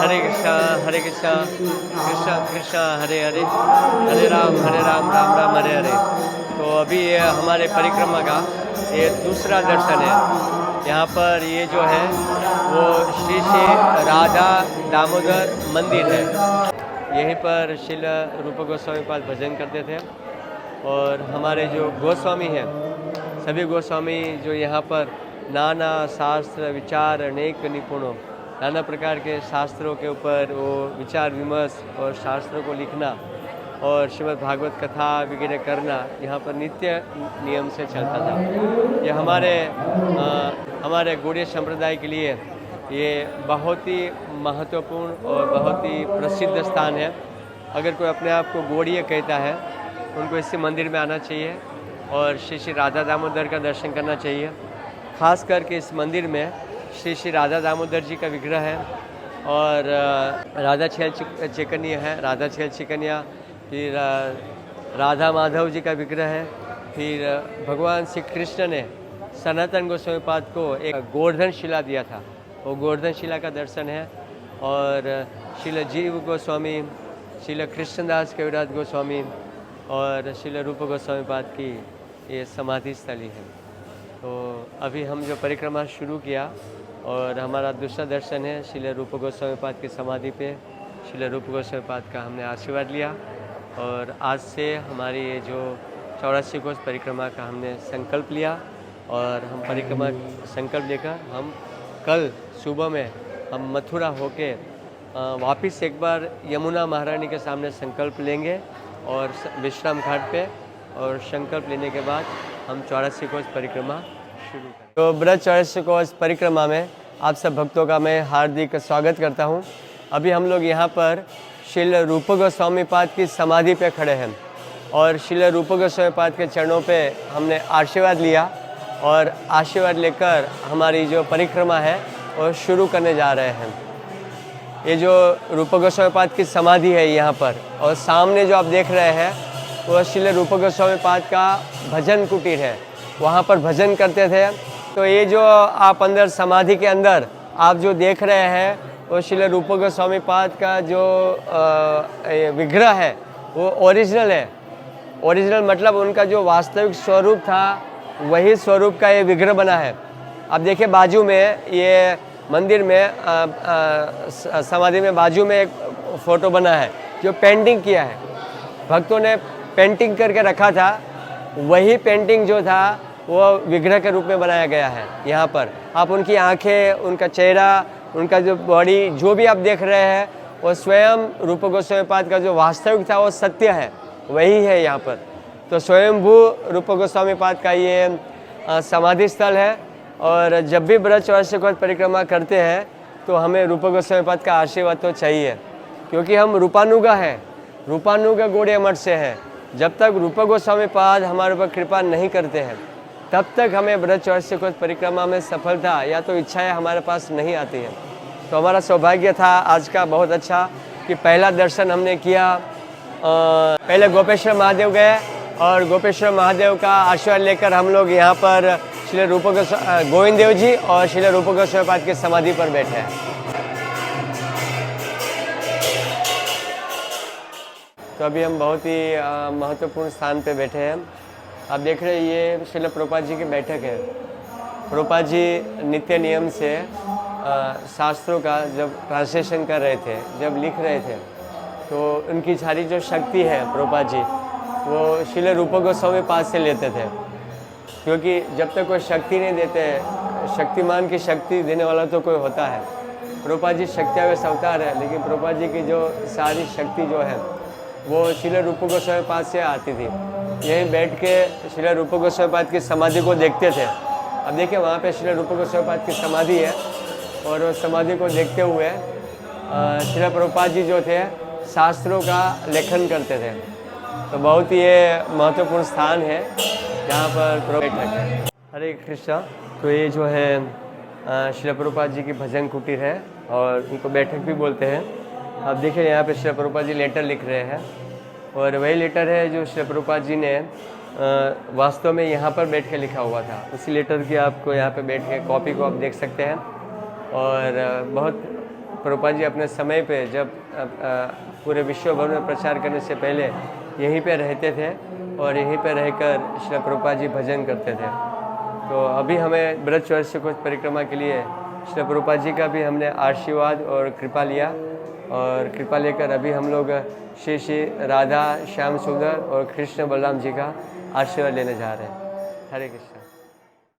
हरे कृष्णा कृष्णा कृष्णा हरे हरे, हरे राम राम राम हरे हरे। तो अभी ये हमारे परिक्रमा का ये दूसरा दर्शन है। यहाँ पर ये जो है वो श्री श्री राधा दामोदर मंदिर है। यहीं पर श्रील रूप गोस्वामी पाद भजन करते थे और हमारे जो गोस्वामी हैं सभी गोस्वामी जो यहाँ पर नाना शास्त्र विचार अनेक निपुणों नाना प्रकार के शास्त्रों के ऊपर वो विचार विमर्श और शास्त्रों को लिखना और श्रीमद् भागवत कथा वगैरह करना यहाँ पर नित्य नियम से चलता था। ये हमारे गौड़ीय संप्रदाय के लिए ये बहुत ही महत्वपूर्ण और बहुत ही प्रसिद्ध स्थान है। अगर कोई अपने आप को गौड़ीय कहता है उनको इसी मंदिर में आना चाहिए और श्री श्री राधा दामोदर का दर्शन करना चाहिए। खास करके इस मंदिर में श्री श्री राधा दामोदर जी का विग्रह है और राधा छेल चैकन्या है, राधा छेल चैकन्या, फिर राधा माधव जी का विग्रह है। फिर भगवान श्री कृष्ण ने सनातन गोस्वामी पाद को एक गोवर्धन शिला दिया था, वो गोवर्धन शिला का दर्शन है। और श्रील जीव गोस्वामी, श्रील कृष्णदास कविराज गोस्वामी और श्रील रूप गोस्वामी पाद की ये समाधि स्थली है। तो अभी हम जो परिक्रमा शुरू किया और हमारा दूसरा दर्शन है श्रील रूप गोस्वामी पाद की समाधि पे श्रील रूप गोस्वामी पाद का हमने आशीर्वाद लिया। और आज से हमारी ये जो 84 कोस परिक्रमा का हमने संकल्प लिया और हम परिक्रमा संकल्प लेकर हम कल सुबह में हम मथुरा होके वापस एक बार यमुना महारानी के सामने संकल्प लेंगे और विश्राम घाट पे, और संकल्प लेने के बाद हम 84 कोस परिक्रमा शुरू करें। तो ब्रज 84 कोस परिक्रमा में आप सब भक्तों का मैं हार्दिक स्वागत करता हूं। अभी हम लोग यहां पर श्रील रूप गोस्वामी पाद की समाधि पे खड़े हैं और श्रील रूप गोस्वामी पाद के चरणों पे हमने आशीर्वाद लिया और आशीर्वाद लेकर हमारी जो परिक्रमा है वो शुरू करने जा रहे हैं। ये जो रूप गोस्वामी पाद की समाधि है यहाँ पर, और सामने जो आप देख रहे हैं वो श्रील रूप गोस्वामी पाद का भजन कुटीर है, वहाँ पर भजन करते थे। तो ये जो आप अंदर समाधि के अंदर आप जो देख रहे हैं वो श्रील रूप गोस्वामी पाद का जो विग्रह है वो ओरिजिनल है। ओरिजिनल मतलब उनका जो वास्तविक स्वरूप था वही स्वरूप का ये विग्रह बना है। आप देखिए बाजू में ये मंदिर में समाधि में बाजू में एक फ़ोटो बना है जो पेंटिंग किया है, भक्तों ने पेंटिंग करके रखा था। वही पेंटिंग जो था वो विग्रह के रूप में बनाया गया है। यहाँ पर आप उनकी आंखें, उनका चेहरा, उनका जो बॉडी जो भी आप देख रहे हैं वो स्वयं रूप गोस्वामी पाद का जो वास्तविक था वो सत्य है, वही है यहाँ पर। तो स्वयंभू रूप गोस्वामी पाद का ये समाधि स्थल है। और जब भी ब्रज 84 कोस परिक्रमा करते हैं तो हमें रूप गोस्वामी पाद का आशीर्वाद तो चाहिए, क्योंकि हम रूपानुगा हैं, रूपानुगा गौड़ीय मठ से हैं। जब तक रूप गोस्वामी पाद हमारे ऊपर कृपा नहीं करते हैं तब तक हमें ब्रज 84 कोस परिक्रमा में सफलता या तो इच्छाएं हमारे पास नहीं आती हैं। तो हमारा सौभाग्य था आज का बहुत अच्छा कि पहला दर्शन हमने किया। पहले गोपेश्वर महादेव गए और गोपेश्वर महादेव का आशीर्वाद लेकर हम लोग यहाँ पर श्रील रूप गोविंद देव जी और श्रील रूप गोस्वामी पाद की समाधि पर बैठे हैं। तो अभी हम बहुत ही महत्वपूर्ण स्थान पे बैठे हैं। आप देख रहे हैं ये श्रील प्रभुपाद जी की बैठक है। प्रभुपाद जी नित्य नियम से शास्त्रों का जब ट्रांसलेशन कर रहे थे, जब लिख रहे थे, तो उनकी सारी जो शक्ति है प्रभुपाद जी वो श्रील रूप गोस्वामी पाद से लेते थे, क्योंकि जब तक कोई शक्ति नहीं देते, शक्तिमान की शक्ति देने वाला तो कोई होता है। प्रभुपाद जी शक्तियावेश अवतार है, लेकिन प्रभुपाद जी की जो सारी शक्ति जो है वो श्रील रूप गोस्वामी पाद से आती थी। यहीं बैठ के श्रील रूप गोस्वामी पाद की समाधि को देखते थे। अब देखिए वहाँ पे श्रील रूप गोस्वामी पाद की समाधि है और उस समाधि को देखते हुए श्रील प्रभुपाद जी जो थे शास्त्रों का लेखन करते थे। तो बहुत ही ये महत्वपूर्ण स्थान है जहाँ पर बैठक है। हरे कृष्णा। तो ये जो है श्रील प्रभुपाद जी की भजन कुटीर है और उनको बैठक भी बोलते हैं। आप देखिए यहाँ पे श्रील प्रभुपाद जी लेटर लिख रहे हैं और वही लेटर है जो श्रील प्रभुपाद जी ने वास्तव में यहाँ पर बैठ के लिखा हुआ था। उसी लेटर की आपको यहाँ पे बैठ के कॉपी को आप देख सकते हैं। और बहुत प्रभुपाद जी अपने समय पे जब पूरे विश्व भर में प्रचार करने से पहले यहीं पे रहते थे और यहीं पे रहकर श्री प्रभुपाद जी भजन करते थे। तो अभी हमें ब्रजवार्षिकोत्सव परिक्रमा के लिए श्री प्रभुपाद जी का भी हमने आशीर्वाद और कृपा लिया, और कृपा लेकर अभी हम लोग श्री श्री राधा श्याम सुंदर और कृष्ण बलराम जी का आशीर्वाद लेने जा रहे हैं। हरे कृष्ण।